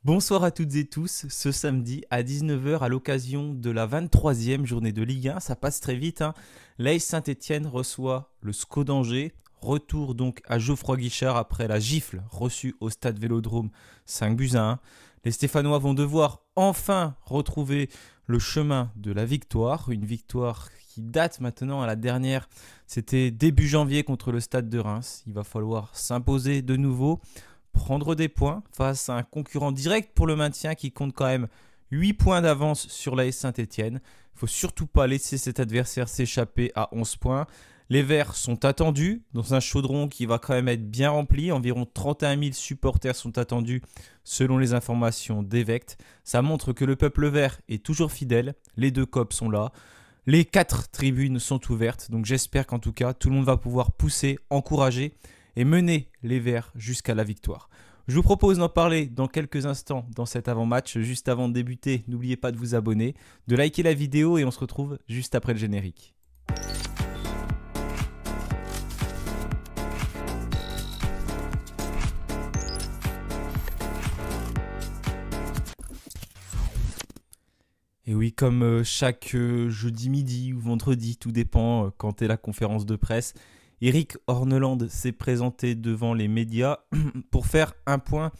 Bonsoir à toutes et tous, ce samedi à 19 h à l'occasion de la 23e journée de Ligue 1, ça passe très vite. L'AS Saint-Etienne reçoit le SCO d'Angers, retour donc à Geoffroy Guichard après la gifle reçue au stade Vélodrome 5-1. Les Stéphanois vont devoir enfin retrouver le chemin de la victoire, une victoire qui date maintenant à la dernière, c'était début janvier contre le stade de Reims. Il va falloir s'imposer de nouveau, prendre des points face à un concurrent direct pour le maintien qui compte quand même 8 points d'avance sur l'AS Saint-Etienne. Il ne faut surtout pas laisser cet adversaire s'échapper à 11 points. Les Verts sont attendus dans un chaudron qui va quand même être bien rempli. Environ 31 000 supporters sont attendus selon les informations d'Evect. Ça montre que le peuple vert est toujours fidèle. Les deux COP sont là. Les 4 tribunes sont ouvertes. Donc j'espère qu'en tout cas, tout le monde va pouvoir pousser, encourager et mener les Verts jusqu'à la victoire. Je vous propose d'en parler dans quelques instants dans cet avant-match. Juste avant de débuter, n'oubliez pas de vous abonner, de liker la vidéo et on se retrouve juste après le générique. Et oui, comme chaque jeudi midi ou vendredi, tout dépend quand est la conférence de presse, Eric Orneland s'est présenté devant les médias pour faire un point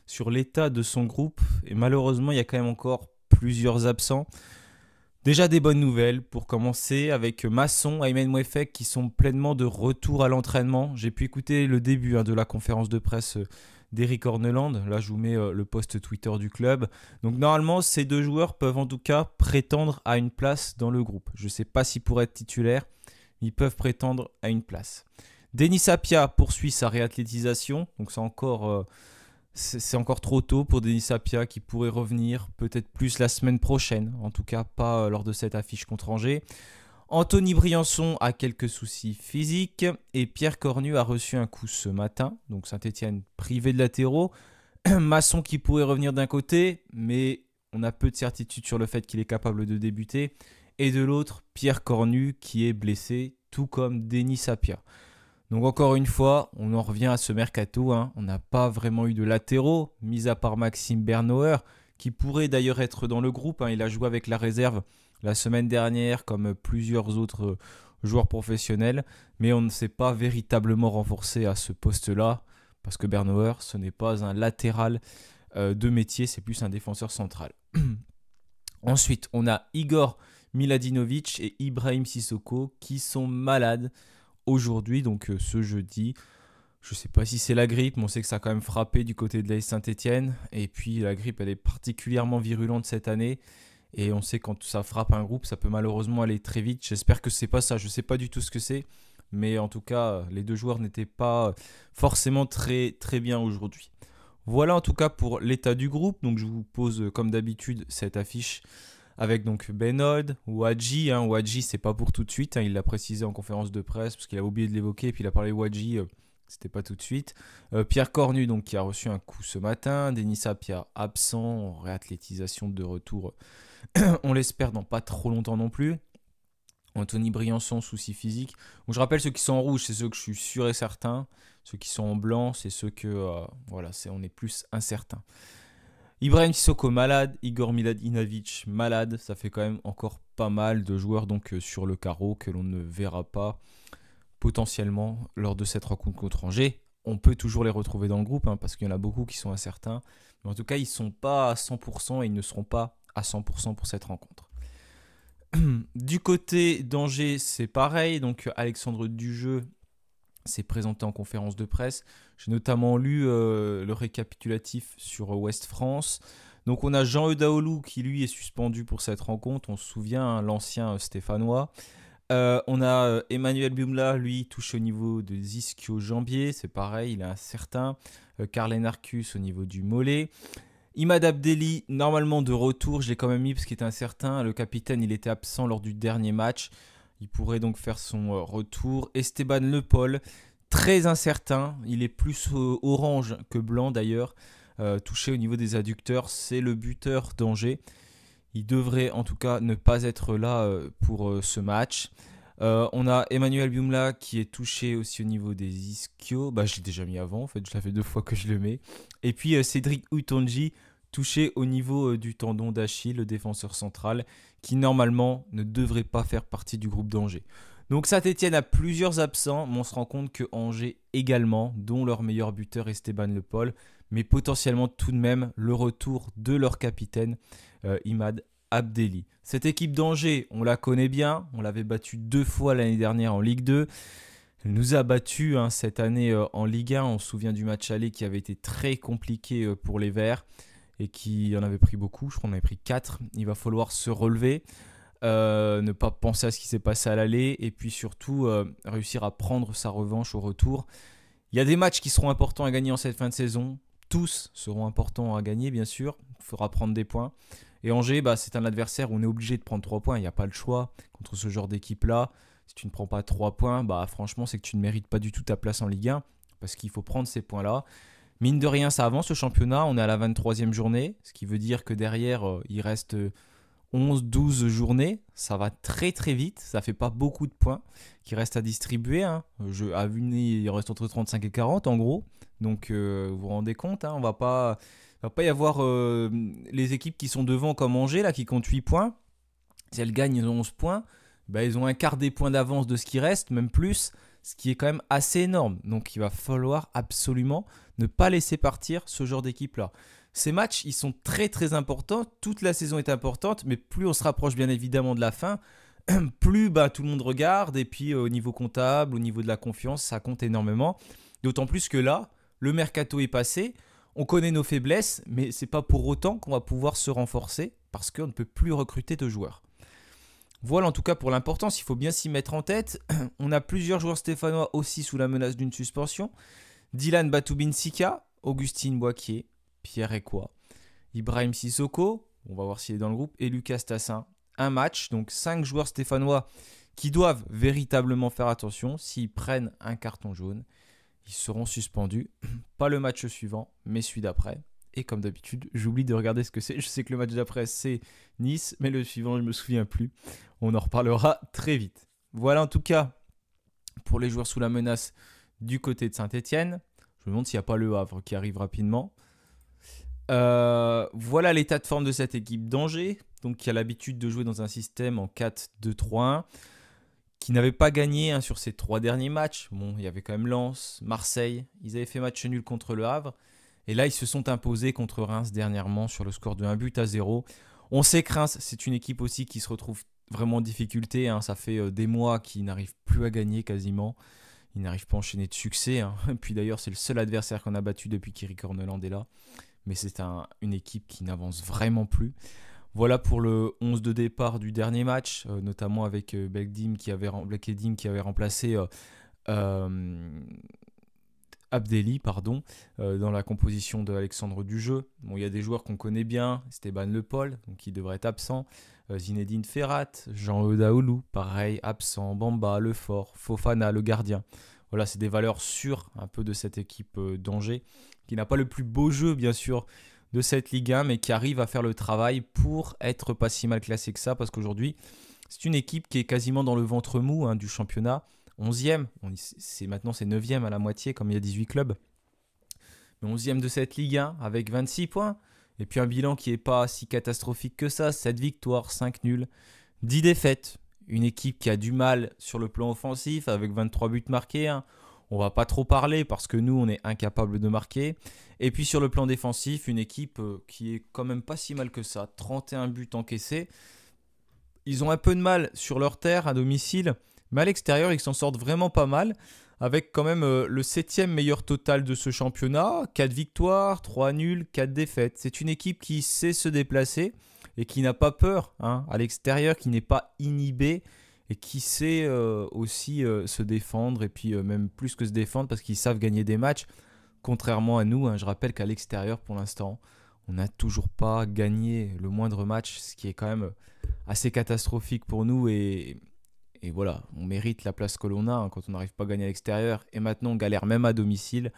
sur l'état de son groupe. Et malheureusement, il y a quand même encore plusieurs absents. Déjà des bonnes nouvelles pour commencer avec Masson, Aymen Mouefek qui sont pleinement de retour à l'entraînement. J'ai pu écouter le début de la conférence de presse d'Eric Orneland. Là, je vous mets le post Twitter du club. Donc normalement, ces deux joueurs peuvent en tout cas prétendre à une place dans le groupe. Je ne sais pas s'ils pourraient être titulaires. Ils peuvent prétendre à une place. Denis Sapia poursuit sa réathlétisation. Donc c'est encore trop tôt pour Denis Sapia qui pourrait revenir peut-être plus la semaine prochaine. En tout cas, pas lors de cette affiche contre Angers. Anthony Briançon a quelques soucis physiques. Et Pierre Cornu a reçu un coup ce matin. Donc Saint-Etienne privé de latéraux. Masson qui pourrait revenir d'un côté. Mais on a peu de certitude sur le fait qu'il est capable de débuter. Et de l'autre, Pierre Cornu qui est blessé, tout comme Denis Sapia. Donc encore une fois, on en revient à ce mercato. On n'a pas vraiment eu de latéraux, mis à part Maxime Bernauer, qui pourrait d'ailleurs être dans le groupe. Il a joué avec la réserve la semaine dernière, comme plusieurs autres joueurs professionnels. Mais on ne s'est pas véritablement renforcé à ce poste-là, parce que Bernauer, ce n'est pas un latéral de métier, c'est plus un défenseur central. Ensuite, on a Igor Miladinovic et Ibrahim Sissoko qui sont malades aujourd'hui, donc ce jeudi. Je ne sais pas si c'est la grippe, mais on sait que ça a quand même frappé du côté de l'AS Saint-Etienne. Et puis la grippe, elle est particulièrement virulente cette année. Et on sait quand ça frappe un groupe, ça peut malheureusement aller très vite. J'espère que c'est pas ça, je ne sais pas du tout ce que c'est. Mais en tout cas, les deux joueurs n'étaient pas forcément très, très bien aujourd'hui. Voilà en tout cas pour l'état du groupe. Donc je vous pose comme d'habitude cette affiche avec donc Benod, Wadji. Wadji, c'est pas pour tout de suite. Il l'a précisé en conférence de presse parce qu'il a oublié de l'évoquer. Et puis il a parlé Wadji, c'était pas tout de suite. Pierre Cornu, donc, qui a reçu un coup ce matin. Denis Sapia, absent, réathlétisation de retour. On l'espère dans pas trop longtemps non plus. Anthony Briançon, souci physique. Donc, je rappelle ceux qui sont en rouge, c'est ceux que je suis sûr et certain. Ceux qui sont en blanc, c'est ceux que on est plus incertain. Ibrahim Sissoko malade, Igor Miladinovic malade, ça fait quand même encore pas mal de joueurs donc sur le carreau que l'on ne verra pas potentiellement lors de cette rencontre contre Angers. On peut toujours les retrouver dans le groupe parce qu'il y en a beaucoup qui sont incertains, mais en tout cas ils ne sont pas à 100% et ils ne seront pas à 100% pour cette rencontre. Du côté d'Angers, c'est pareil, donc Alexandre Dujeu s'est présenté en conférence de presse. J'ai notamment lu le récapitulatif sur Ouest France. Donc on a Jean Eudaoulou qui lui est suspendu pour cette rencontre. On se souvient, l'ancien Stéphanois. On a Emmanuel Bumla, lui, touché au niveau des ischio-jambiers. C'est pareil, il est incertain. Carlen Arcus au niveau du mollet. Imad Abdelli, normalement de retour. Je l'ai quand même mis parce qu'il était incertain. Le capitaine, il était absent lors du dernier match. Il pourrait donc faire son retour. Esteban Le Paul, très incertain. Il est plus orange que blanc d'ailleurs. Touché au niveau des adducteurs, c'est le buteur d'Angers. Il devrait en tout cas ne pas être là pour ce match. On a Emmanuel Bumla qui est touché aussi au niveau des ischios. Je l'ai déjà mis avant, en fait, je l'ai fait 2 fois que je le mets. Et puis Cédric Outonji, touché au niveau du tendon d'Achille, le défenseur central, qui normalement ne devrait pas faire partie du groupe d'Angers. Donc Saint-Etienne a plusieurs absents, mais on se rend compte que Angers également, dont leur meilleur buteur Esteban Le Paul, mais potentiellement tout de même le retour de leur capitaine Imad Abdelli. Cette équipe d'Angers, on la connaît bien, on l'avait battue 2 fois l'année dernière en Ligue 2. Elle nous a battus cette année en Ligue 1. On se souvient du match aller qui avait été très compliqué pour les Verts et qui en avait pris beaucoup. Je crois qu'on en avait pris 4. Il va falloir se relever, ne pas penser à ce qui s'est passé à l'aller et puis surtout réussir à prendre sa revanche au retour. Il y a des matchs qui seront importants à gagner en cette fin de saison. Tous seront importants à gagner, bien sûr. Il faudra prendre des points. Et Angers, c'est un adversaire où on est obligé de prendre 3 points. Il n'y a pas le choix contre ce genre d'équipe-là. Si tu ne prends pas 3 points, franchement, c'est que tu ne mérites pas du tout ta place en Ligue 1 parce qu'il faut prendre ces points-là. Mine de rien, ça avance le championnat. On est à la 23e journée, ce qui veut dire que derrière, il reste 11-12 journées. Ça va très très vite. Ça ne fait pas beaucoup de points qui restent à distribuer. À vue de nez, il reste entre 35 et 40 en gros. Donc, vous vous rendez compte, on va pas y avoir les équipes qui sont devant comme Angers, là, qui comptent 8 points. Si elles gagnent, ils ont 11 points. Ils ont un quart des points d'avance de ce qui reste, même plus, ce qui est quand même assez énorme. Donc il va falloir absolument ne pas laisser partir ce genre d'équipe-là. Ces matchs, ils sont très très importants. Toute la saison est importante, mais plus on se rapproche bien évidemment de la fin, plus tout le monde regarde. Et puis au niveau comptable, au niveau de la confiance, ça compte énormément. D'autant plus que là, le mercato est passé. On connaît nos faiblesses, mais ce n'est pas pour autant qu'on va pouvoir se renforcer parce qu'on ne peut plus recruter de joueurs. Voilà en tout cas pour l'importance, il faut bien s'y mettre en tête. On a plusieurs joueurs stéphanois aussi sous la menace d'une suspension. Dylan Batoubin-Sika, Augustine Boakier, Pierre Ekwa, Ibrahim Sissoko, on va voir s'il est dans le groupe, et Lucas Tassin. Un match, donc 5 joueurs stéphanois qui doivent véritablement faire attention. S'ils prennent un carton jaune, ils seront suspendus. Pas le match suivant, mais celui d'après. Et comme d'habitude, j'oublie de regarder ce que c'est. Je sais que le match d'après, c'est Nice, mais le suivant, je ne me souviens plus. On en reparlera très vite. Voilà en tout cas pour les joueurs sous la menace du côté de Saint-Etienne. Je me demande s'il n'y a pas le Havre qui arrive rapidement. Voilà l'état de forme de cette équipe d'Angers, donc qui a l'habitude de jouer dans un système en 4-2-3-1, qui n'avait pas gagné sur ses 3 derniers matchs. Bon, il y avait quand même Lens, Marseille. Ils avaient fait match nul contre le Havre. Et là, ils se sont imposés contre Reims dernièrement sur le score de 1-0. On sait que Reims, c'est une équipe aussi qui se retrouve vraiment en difficulté. Ça fait des mois qu'ils n'arrivent plus à gagner quasiment. Ils n'arrivent pas à enchaîner de succès. Et puis d'ailleurs, c'est le seul adversaire qu'on a battu depuis qu'Eric Orneland est là. Mais c'est une équipe qui n'avance vraiment plus. Voilà pour le 11 de départ du dernier match, notamment avec Belkedim qui avait remplacé Abdelli, dans la composition de Alexandre Dujeu. Bon, il y a des joueurs qu'on connaît bien, Esteban Le Paul, donc qui devrait être absent, Zinedine Ferrat, Jean-Eudes Aoulou, pareil, absent, Bamba, Lefort, Fofana, le gardien. Voilà, c'est des valeurs sûres un peu de cette équipe d'Angers, qui n'a pas le plus beau jeu, bien sûr, de cette Ligue 1, mais qui arrive à faire le travail pour être pas si mal classé que ça, parce qu'aujourd'hui, c'est une équipe qui est quasiment dans le ventre mou du championnat. 11e, maintenant c'est 9e à la moitié comme il y a 18 clubs. Mais 11e de cette Ligue 1 avec 26 points. Et puis un bilan qui n'est pas si catastrophique que ça. 7 victoires, 5 nuls, 10 défaites. Une équipe qui a du mal sur le plan offensif avec 23 buts marqués. On va pas trop parler parce que nous on est incapable de marquer. Et puis sur le plan défensif, une équipe qui est quand même pas si mal que ça. 31 buts encaissés. Ils ont un peu de mal sur leur terre à domicile. Mais à l'extérieur, ils s'en sortent vraiment pas mal, avec quand même le 7e meilleur total de ce championnat. 4 victoires, 3 nuls, 4 défaites. C'est une équipe qui sait se déplacer et qui n'a pas peur à l'extérieur, qui n'est pas inhibée et qui sait aussi se défendre. Et puis même plus que se défendre parce qu'ils savent gagner des matchs, contrairement à nous. Je rappelle qu'à l'extérieur, pour l'instant, on n'a toujours pas gagné le moindre match, ce qui est quand même assez catastrophique pour nous et voilà, on mérite la place que l'on a quand on n'arrive pas à gagner à l'extérieur. Et maintenant, on galère même à domicile.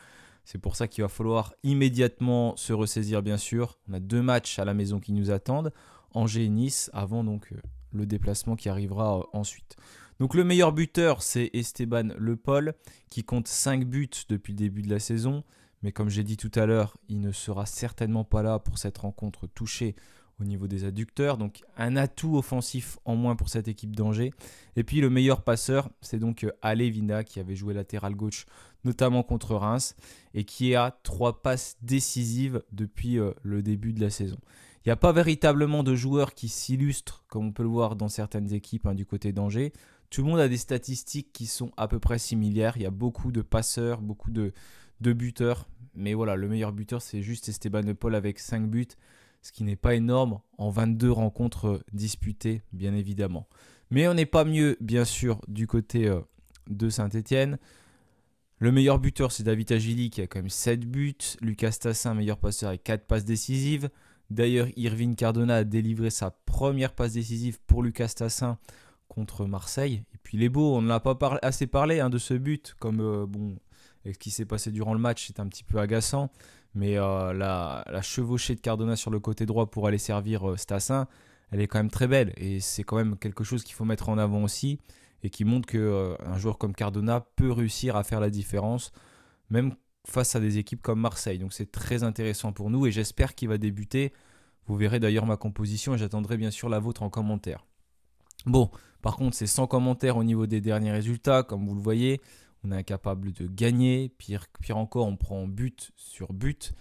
C'est pour ça qu'il va falloir immédiatement se ressaisir, bien sûr. On a 2 matchs à la maison qui nous attendent, Angers et Nice, avant donc le déplacement qui arrivera ensuite. Donc le meilleur buteur, c'est Esteban Le Paul, qui compte 5 buts depuis le début de la saison. Mais comme j'ai dit tout à l'heure, il ne sera certainement pas là pour cette rencontre touchée au niveau des adducteurs. Donc un atout offensif en moins pour cette équipe d'Angers. Et puis le meilleur passeur, c'est donc Ale Vina qui avait joué latéral gauche notamment contre Reims et qui a 3 passes décisives depuis le début de la saison. Il n'y a pas véritablement de joueurs qui s'illustrent comme on peut le voir dans certaines équipes du côté d'Angers. Tout le monde a des statistiques qui sont à peu près similaires. Il y a beaucoup de passeurs, beaucoup de buteurs. Mais voilà, le meilleur buteur, c'est juste Esteban Paul avec 5 buts. Ce qui n'est pas énorme en 22 rencontres disputées, bien évidemment. Mais on n'est pas mieux, bien sûr, du côté de Saint-Etienne. Le meilleur buteur, c'est David Agili qui a quand même 7 buts. Lucas Tassin, meilleur passeur avec 4 passes décisives. D'ailleurs, Irvine Cardona a délivré sa première passe décisive pour Lucas Tassin contre Marseille. Et puis il est beau, on n'a pas assez parlé de ce but. Comme avec ce qui s'est passé durant le match, c'est un petit peu agaçant. Mais la chevauchée de Cardona sur le côté droit pour aller servir Stassin, elle est quand même très belle. Et c'est quand même quelque chose qu'il faut mettre en avant aussi. Et qui montre qu'un joueur comme Cardona peut réussir à faire la différence, même face à des équipes comme Marseille. Donc c'est très intéressant pour nous et j'espère qu'il va débuter. Vous verrez d'ailleurs ma composition et j'attendrai bien sûr la vôtre en commentaire. Bon, par contre, c'est sans commentaire au niveau des derniers résultats. Comme vous le voyez, on est incapable de gagner. Pire encore, on prend but sur but.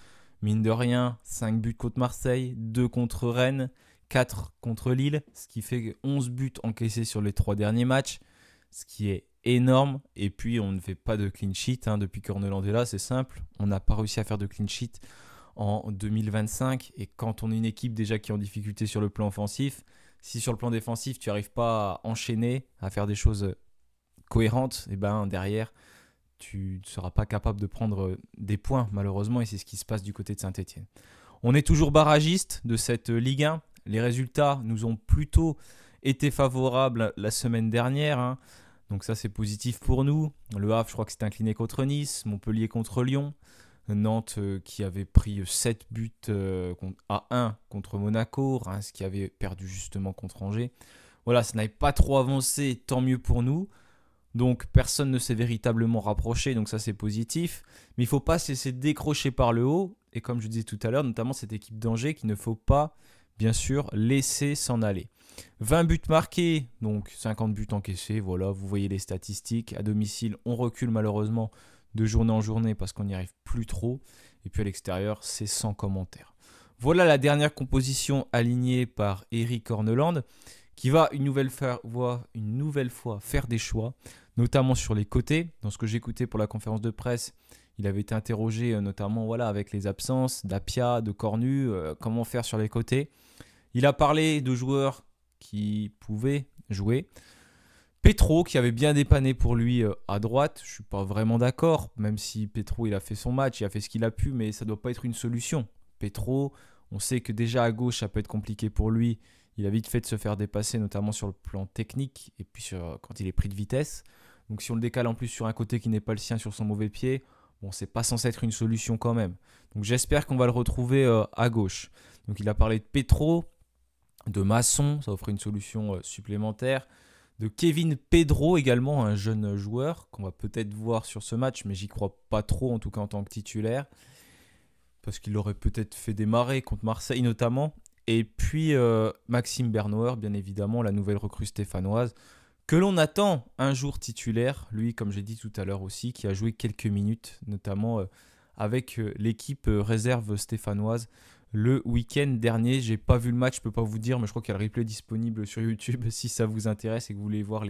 Mine de rien, 5 buts contre Marseille, 2 contre Rennes, 4 contre Lille, ce qui fait 11 buts encaissés sur les 3 derniers matchs, ce qui est énorme. Et puis, on ne fait pas de clean sheet depuis qu'Orneland est là, c'est simple. On n'a pas réussi à faire de clean sheet en 2025. Et quand on est une équipe déjà qui est en difficulté sur le plan offensif, si sur le plan défensif, tu n'arrives pas à enchaîner, à faire des choses cohérentes, et ben derrière, tu ne seras pas capable de prendre des points, malheureusement. Et c'est ce qui se passe du côté de Saint-Etienne. On est toujours barragiste de cette Ligue 1. Les résultats nous ont plutôt été favorables la semaine dernière. Donc ça, c'est positif pour nous. Le Havre, je crois que c'est incliné contre Nice. Montpellier contre Lyon. Nantes qui avait pris 7 buts à 1 contre Monaco. Reims qui avait perdu justement contre Angers. Voilà, ça n'avait pas trop avancé, tant mieux pour nous. Donc personne ne s'est véritablement rapproché, donc ça c'est positif. Mais il ne faut pas se laisser décrocher par le haut. Et comme je disais tout à l'heure, notamment cette équipe d'Angers qu'il ne faut pas, bien sûr, laisser s'en aller. 20 buts marqués, donc 50 buts encaissés. Voilà, vous voyez les statistiques. À domicile, on recule malheureusement de journée en journée parce qu'on n'y arrive plus trop. Et puis à l'extérieur, c'est sans commentaire. Voilà la dernière composition alignée par Eric Orneland qui va une nouvelle fois faire des choix, notamment sur les côtés. Dans ce que j'écoutais pour la conférence de presse, il avait été interrogé notamment avec les absences d'Apia, de Cornu, comment faire sur les côtés. Il a parlé de joueurs qui pouvaient jouer. Petro qui avait bien dépanné pour lui à droite, je ne suis pas vraiment d'accord, même si Petro il a fait son match, il a fait ce qu'il a pu, mais ça ne doit pas être une solution. Petro, on sait que déjà à gauche ça peut être compliqué pour lui, il a vite fait de se faire dépasser notamment sur le plan technique et puis quand il est pris de vitesse. Donc si on le décale en plus sur un côté qui n'est pas le sien sur son mauvais pied, bon c'est pas censé être une solution quand même. Donc j'espère qu'on va le retrouver à gauche. Donc il a parlé de Petro, de Masson, ça offre une solution supplémentaire. De Kevin Pedro également, un jeune joueur qu'on va peut-être voir sur ce match, mais j'y crois pas trop en tout cas en tant que titulaire, parce qu'il aurait peut-être fait démarrer contre Marseille notamment. Et puis Maxime Bernauer, bien évidemment, la nouvelle recrue stéphanoise, que l'on attend un jour titulaire, lui comme j'ai dit tout à l'heure aussi, qui a joué quelques minutes, notamment avec l'équipe réserve stéphanoise. Le week-end dernier, j'ai pas vu le match, je peux pas vous dire, mais je crois qu'il y a le replay disponible sur YouTube si ça vous intéresse et que vous voulez voir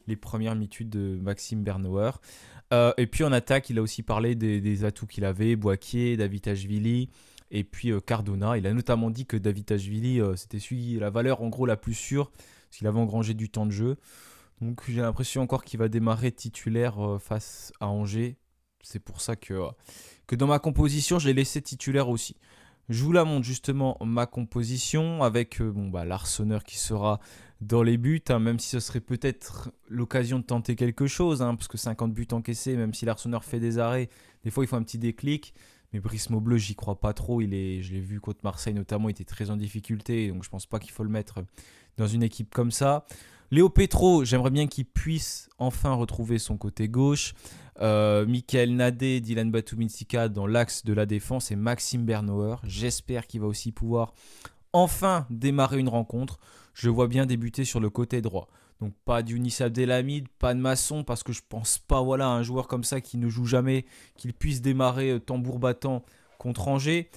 les premières minutes de Maxime Bernauer. Et puis en attaque, il a aussi parlé des atouts qu'il avait, Boakier, Davitashvili et puis Cardona. Il a notamment dit que Davitashvili, c'était la valeur en gros la plus sûre, parce qu'il avait engrangé du temps de jeu. Donc j'ai l'impression encore qu'il va démarrer titulaire face à Angers. C'est pour ça que dans ma composition, je l'ai laissé titulaire aussi. Je vous la montre justement ma composition avec l'Arseneur qui sera dans les buts, même si ce serait peut-être l'occasion de tenter quelque chose, parce que 50 buts encaissés, même si l'Arseneur fait des arrêts, des fois il faut un petit déclic. Mais Brice Maubleu, j'y crois pas trop. Je l'ai vu contre Marseille notamment, il était très en difficulté. Donc je pense pas qu'il faut le mettre dans une équipe comme ça. Léo Petro, j'aimerais bien qu'il puisse enfin retrouver son côté gauche. Michael Nadé, Dylan Batumintika dans l'axe de la défense et Maxime Bernauer. J'espère qu'il va aussi pouvoir enfin démarrer une rencontre. Je vois bien débuter sur le côté droit. Donc pas d'Younis Abdelhamid, pas de Masson, parce que je pense pas à un joueur comme ça qui ne joue jamais, qu'il puisse démarrer tambour battant contre Angers.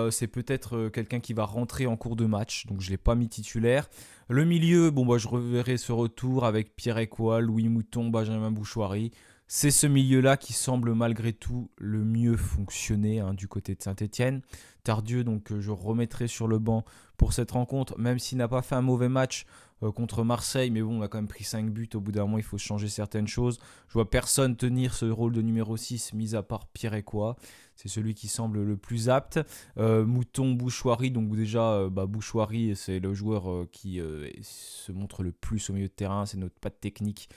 C'est peut-être quelqu'un qui va rentrer en cours de match, donc je ne l'ai pas mis titulaire. Le milieu, je reverrai ce retour avec Pierre Ecoua, Louis Mouton, Benjamin Bouchoiry. C'est ce milieu-là qui semble malgré tout le mieux fonctionner du côté de Saint-Etienne. Tardieu, donc je remettrai sur le banc pour cette rencontre, même s'il n'a pas fait un mauvais match contre Marseille, mais bon, on a quand même pris 5 buts. Au bout d'un moment, il faut changer certaines choses. Je vois personne tenir ce rôle de numéro 6, mis à part Pierre Ecoua. C'est celui qui semble le plus apte. Mouton, Bouchoiry, donc déjà, Bouchoiry, c'est le joueur qui se montre le plus au milieu de terrain. C'est notre patte technique,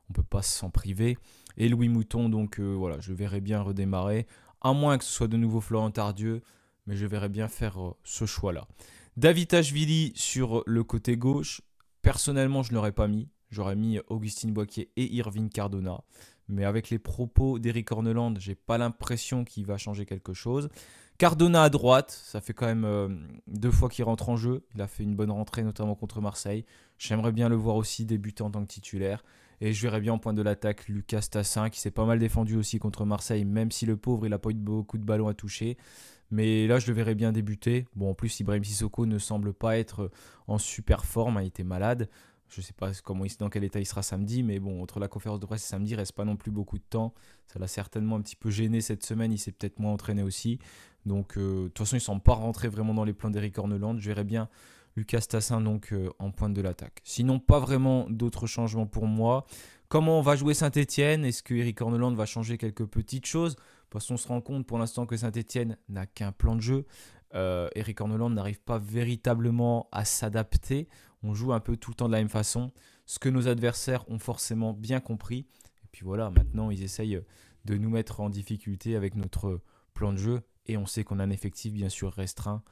on ne peut pas s'en priver. Et Louis Mouton, donc voilà, je verrai bien redémarrer, à moins que ce soit de nouveau Florent Tardieu, mais je verrai bien faire ce choix-là. Davitashvili sur le côté gauche. Personnellement, je ne l'aurais pas mis. J'aurais mis Augustin Boaké et Irving Cardona. Mais avec les propos d'Eric Orneland, je n'ai pas l'impression qu'il va changer quelque chose. Cardona à droite, ça fait quand même 2 fois qu'il rentre en jeu. Il a fait une bonne rentrée, notamment contre Marseille. J'aimerais bien le voir aussi débuter en tant que titulaire. Et je verrais bien en point de l'attaque Lucas Tassin, qui s'est pas mal défendu aussi contre Marseille, même si le pauvre, il n'a pas eu beaucoup de ballons à toucher. Mais là, je le verrais bien débuter. Bon, en plus, Ibrahim Sissoko ne semble pas être en super forme. Il était malade. Je ne sais pas dans quel état il sera samedi. Mais bon, entre la conférence de presse et samedi, il ne reste pas non plus beaucoup de temps. Ça l'a certainement un petit peu gêné cette semaine. Il s'est peut-être moins entraîné aussi. Donc, de toute façon, il ne semble pas rentrer vraiment dans les plans d'Eric Orneland. Je verrais bien Lucas Tassin donc, en pointe de l'attaque. Sinon, pas vraiment d'autres changements pour moi. Comment on va jouer Saint-Etienne? Est-ce que Eric Orneland va changer quelques petites choses? Parce qu'on se rend compte pour l'instant que Saint-Etienne n'a qu'un plan de jeu. Eric Orneland n'arrive pas véritablement à s'adapter. On joue un peu tout le temps de la même façon. Ce que nos adversaires ont forcément bien compris. Et puis voilà, maintenant ils essayent de nous mettre en difficulté avec notre plan de jeu. Et on sait qu'on a un effectif bien sûr restreint.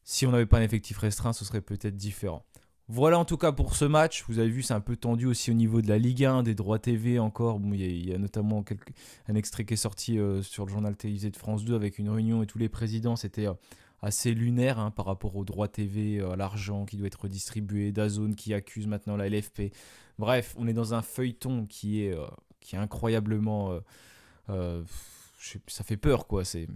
Si on n'avait pas un effectif restreint, ce serait peut-être différent. Voilà en tout cas pour ce match. Vous avez vu, c'est un peu tendu aussi au niveau de la Ligue 1, des droits TV encore. Bon, il y a notamment un extrait qui est sorti sur le journal télévisé de France 2 avec une réunion et tous les présidents. C'était assez lunaire par rapport aux droits TV, à l'argent qui doit être redistribué, DAZN qui accuse maintenant la LFP. Bref, on est dans un feuilleton qui est incroyablement... ça fait peur, quoi. C'est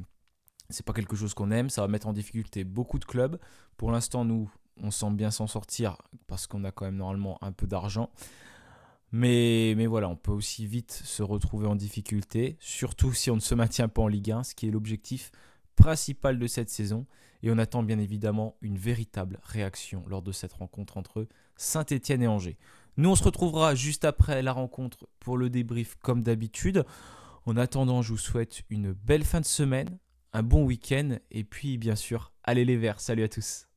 pas quelque chose qu'on aime. Ça va mettre en difficulté beaucoup de clubs. Pour l'instant, nous... on semble bien s'en sortir parce qu'on a quand même normalement un peu d'argent. Mais voilà, on peut aussi vite se retrouver en difficulté, surtout si on ne se maintient pas en Ligue 1, ce qui est l'objectif principal de cette saison. Et on attend bien évidemment une véritable réaction lors de cette rencontre entre Saint-Etienne et Angers. Nous, on se retrouvera juste après la rencontre pour le débrief comme d'habitude. En attendant, je vous souhaite une belle fin de semaine, un bon week-end et puis bien sûr, allez les Verts. Salut à tous.